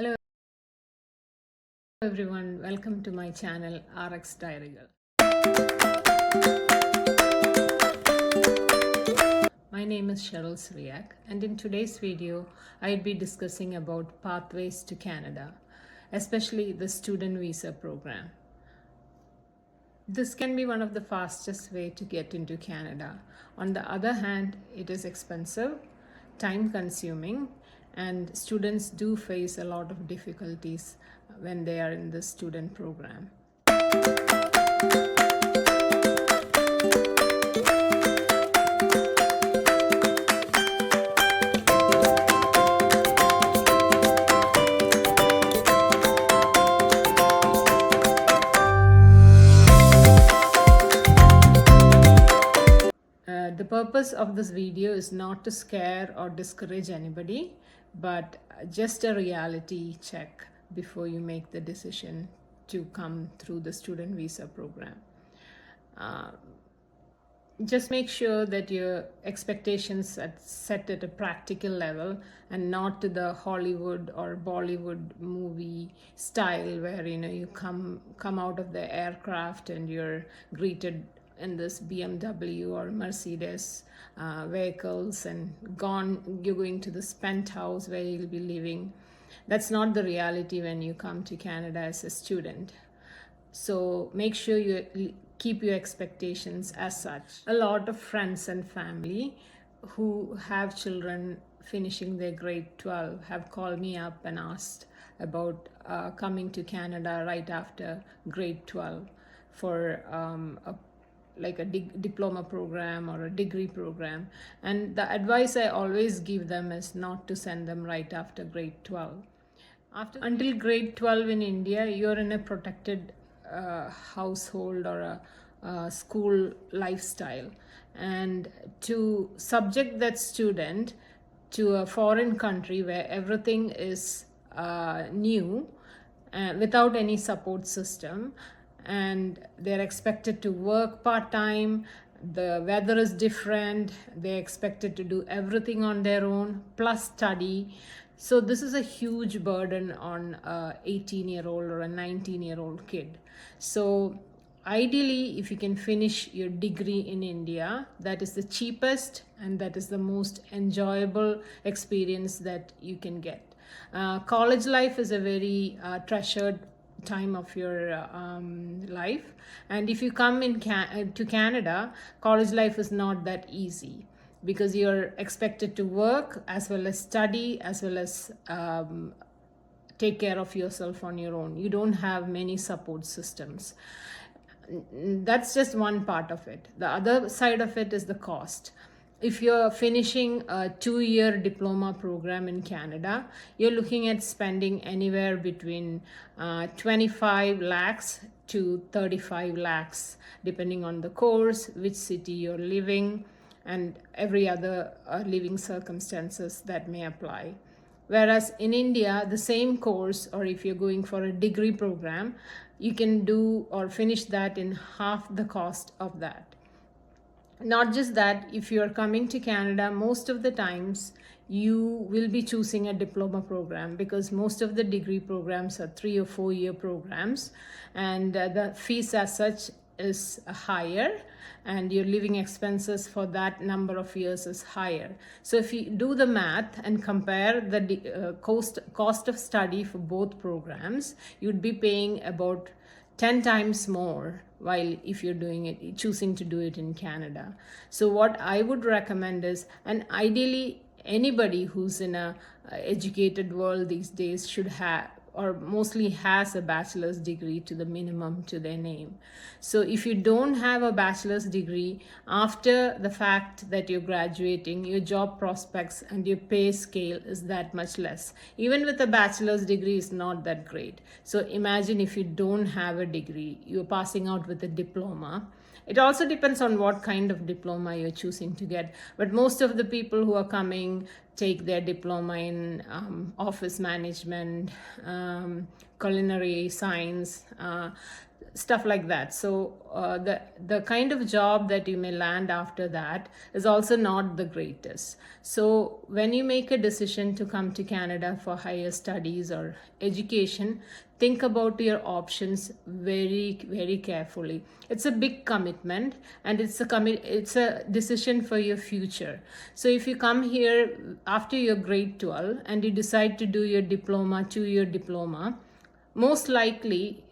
Hello everyone, welcome to my channel RX Diary Girl. My name is Cheryl Sriak, and in today's video I'll be discussing about pathways to Canada, especially the student visa program. This can be one of the fastest way to get into Canada. On the other hand, it is expensive, time consuming, and students do face a lot of difficulties when they are in the student program. The purpose of this video is not to scare or discourage anybody, but just a reality check before you make the decision to come through the student visa program. Just make sure that your expectations are set at a practical level and not to the Hollywood or Bollywood movie style where you come out of the aircraft and you're greeted in this BMW or Mercedes vehicles and you're going to this penthouse where you'll be living. That's not the reality when you come to Canada as a student. So make sure you keep your expectations as such. A lot of friends and family who have children finishing their grade 12 have called me up and asked about coming to Canada right after grade 12 for a diploma program or a degree program. And the advice I always give them is not to send them right after grade 12. Until grade 12 in India, you're in a protected household or a school lifestyle. And to subject that student to a foreign country where everything is new, without any support system, and they're expected to work part-time, the weather is different, they're expected to do everything on their own plus study. So this is a huge burden on a 18-year-old or a 19-year-old kid. So ideally, if you can finish your degree in India, that is the cheapest and that is the most enjoyable experience that you can get. College life is a very treasured time of your life, and if you come to Canada, college life is not that easy because you're expected to work as well as study as well as take care of yourself on your own. You don't have many support systems. That's just one part of it. The other side of it is the cost. If you're finishing a 2-year diploma program in Canada, you're looking at spending anywhere between 25 lakhs to 35 lakhs, depending on the course, which city you're living, and every other living circumstances that may apply. Whereas in India, the same course, or if you're going for a degree program, you can do or finish that in half the cost of that. Not just that, if you're coming to Canada, most of the times you will be choosing a diploma program because most of the degree programs are 3 or 4 year programs, and the fees as such is higher and your living expenses for that number of years is higher. So if you do the math and compare the cost of study for both programs, you'd be paying about 10 times more, while if you're choosing to do it in Canada. So what I would recommend is, and ideally anybody who's in a educated world these days should have or mostly has a bachelor's degree to the minimum to their name. So if you don't have a bachelor's degree, after the fact that you're graduating, your job prospects and your pay scale is that much less. Even with a bachelor's degree, is not that great. So imagine if you don't have a degree, you're passing out with a diploma. It also depends on what kind of diploma you're choosing to get. But most of the people who are coming take their diploma in office management, culinary science, stuff like that. So the kind of job that you may land after that is also not the greatest. So when you make a decision to come to Canada for higher studies or education, think about your options very, very carefully. It's a big commitment, and it's a decision for your future. So if you come here after your grade 12 and you decide to do your diploma, 2-year diploma, most likely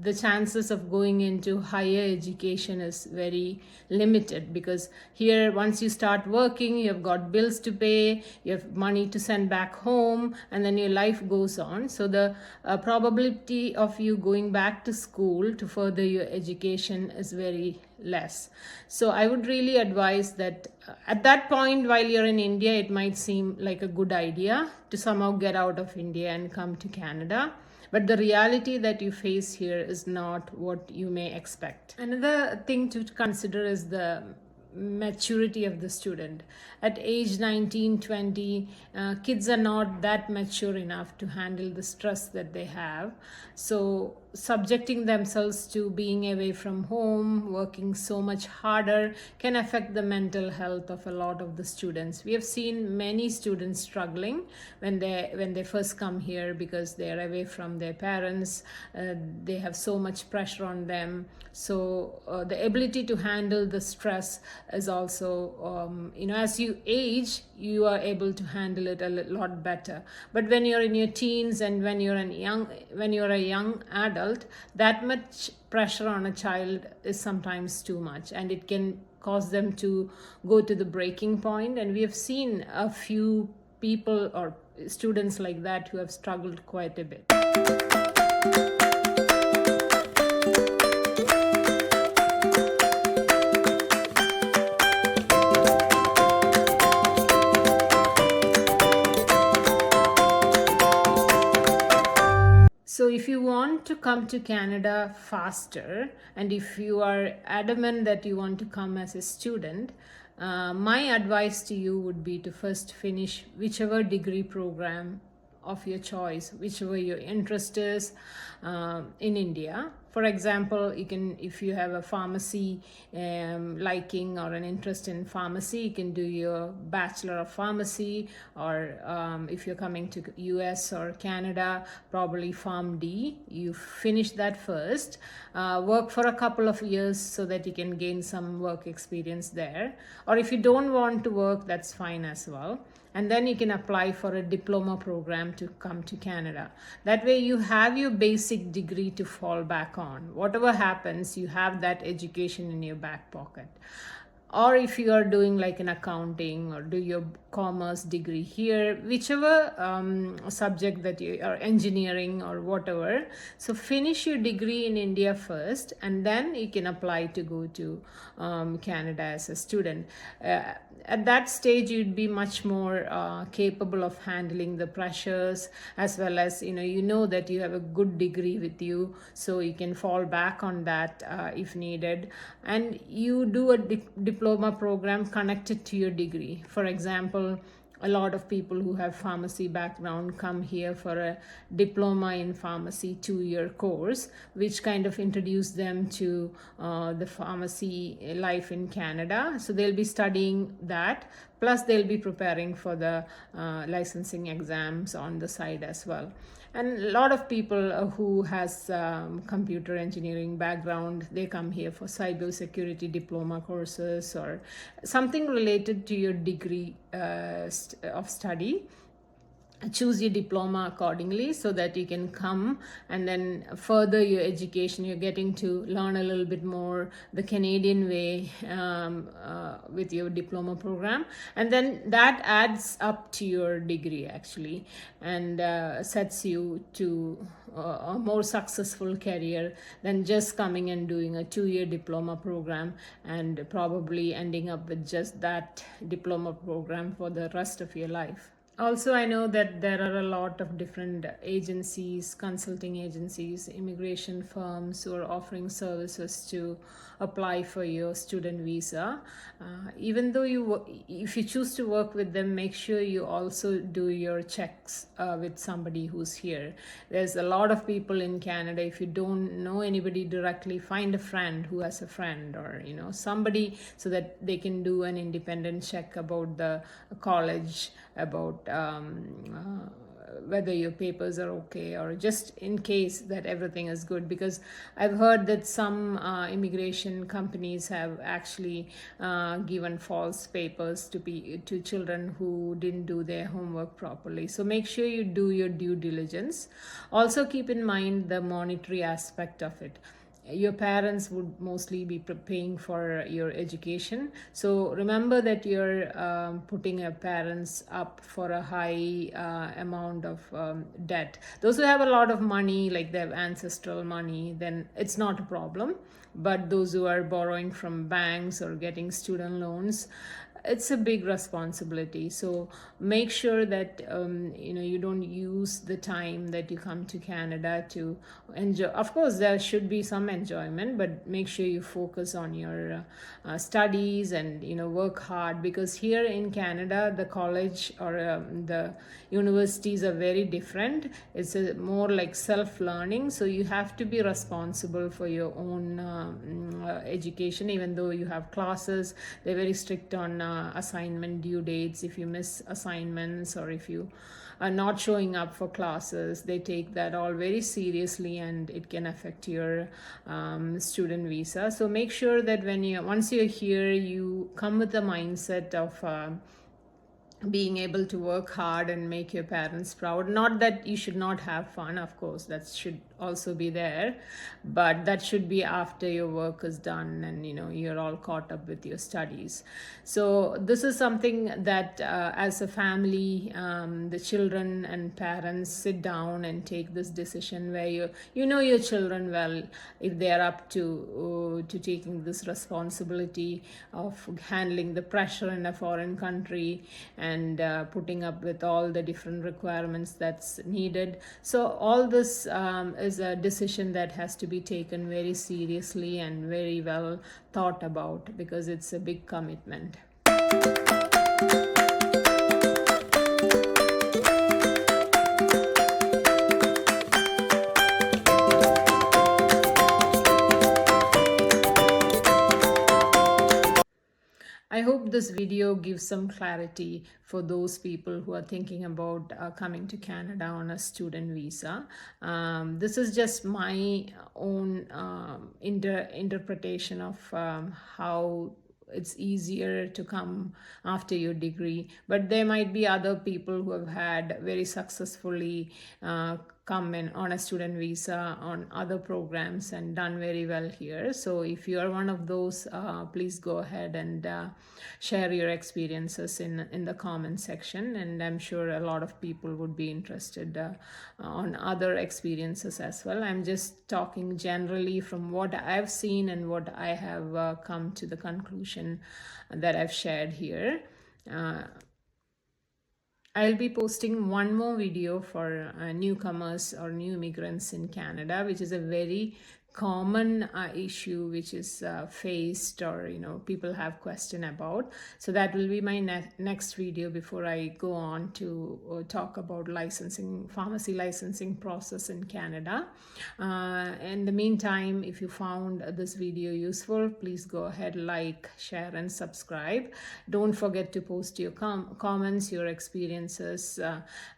the chances of going into higher education is very limited, because here once you start working, you've got bills to pay, you have money to send back home, and then your life goes on. So the probability of you going back to school to further your education is very less. So I would really advise that at that point, while you're in India, it might seem like a good idea to somehow get out of India and come to Canada. But the reality that you face here is not what you may expect. Another thing to consider is the maturity of the student. At age 19, 20, kids are not that mature enough to handle the stress that they have. So subjecting themselves to being away from home, working so much harder, can affect the mental health of a lot of the students. We have seen many students struggling when they first come here, because they are away from their parents. They have so much pressure on them. So the ability to handle the stress is also, as you age, you are able to handle it a lot better. But when you're in your teens and when you're a young adult, that much pressure on a child is sometimes too much, and it can cause them to go to the breaking point. And we have seen a few people or students like that who have struggled quite a bit. So if you want to come to Canada faster, and if you are adamant that you want to come as a student, my advice to you would be to first finish whichever degree program of your choice, whichever your interest is in India. For example, you can, if you have a pharmacy liking or an interest in pharmacy, you can do your Bachelor of Pharmacy, or if you're coming to US or Canada, probably PharmD. You finish that first, work for a couple of years so that you can gain some work experience there. Or if you don't want to work, that's fine as well. And then you can apply for a diploma program to come to Canada. That way you have your basic degree to fall back on. Whatever happens, you have that education in your back pocket. Or if you are doing like an accounting or do your commerce degree here, whichever subject that you are, engineering or whatever, so finish your degree in India first, and then you can apply to go to Canada as a student. At that stage, you'd be much more capable of handling the pressures, as well as you know that you have a good degree with you, so you can fall back on that if needed. And you do a diploma program connected to your degree. For example, a lot of people who have pharmacy background come here for a diploma in pharmacy 2-year course, which kind of introduce them to the pharmacy life in Canada. So they'll be studying that, plus they'll be preparing for the licensing exams on the side as well. And a lot of people who has computer engineering background, they come here for cybersecurity diploma courses or something related to your degree of study. Choose your diploma accordingly so that you can come and then further your education. You're getting to learn a little bit more the Canadian way with your diploma program, and then that adds up to your degree actually, and sets you to a more successful career than just coming and doing a 2-year diploma program and probably ending up with just that diploma program for the rest of your life. Also, I know that there are a lot of different agencies, consulting agencies, immigration firms who are offering services to apply for your student visa. Even though if you choose to work with them, make sure you also do your checks with somebody who's here. There's a lot of people in Canada. If you don't know anybody directly, find a friend who has a friend, or somebody, so that they can do an independent check about the college, about whether your papers are okay, or just in case that everything is good. Because I've heard that some immigration companies have actually given false papers to children who didn't do their homework properly. So make sure you do your due diligence. Also keep in mind the monetary aspect of it. Your parents would mostly be paying for your education, so remember that you're putting your parents up for a high amount of debt. Those who have a lot of money, like they have ancestral money, then it's not a problem. But those who are borrowing from banks or getting student loans, it's a big responsibility. So make sure that you don't use the time that you come to Canada to enjoy. Of course there should be some enjoyment, but make sure you focus on your studies and work hard, because here in Canada the college or the universities are very different. It's more like self-learning, so you have to be responsible for your own education. Even though you have classes, they're very strict on assignment due dates. If you miss assignments, or if you are not showing up for classes, they take that all very seriously, and it can affect your student visa. So make sure that once you're here, you come with the mindset of being able to work hard and make your parents proud. Not that you should not have fun, of course, that should also be there, but that should be after your work is done and you're all caught up with your studies. So this is something that as a family, the children and parents sit down and take this decision, where you know your children well, if they're up to taking this responsibility of handling the pressure in a foreign country, and putting up with all the different requirements that's needed. So all this is a decision that has to be taken very seriously and very well thought about, because it's a big commitment. I hope this video gives some clarity for those people who are thinking about coming to Canada on a student visa. This is just my own interpretation of how it's easier to come after your degree, but there might be other people who have had very successfully come in on a student visa on other programs and done very well here. So if you are one of those, please go ahead and share your experiences in the comment section, and I'm sure a lot of people would be interested on other experiences as well. I'm just talking generally from what I've seen and what I have come to the conclusion that I've shared here. I'll be posting one more video for newcomers or new immigrants in Canada, which is a very common issue which is faced, or people have question about. So that will be my next video before I go on to talk about pharmacy licensing process in Canada. In the meantime, if you found this video useful, please go ahead, like, share and subscribe. Don't forget to post your comments, your experiences,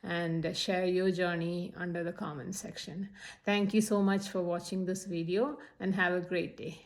and share your journey under the comment section. Thank you so much for watching this video, and have a great day.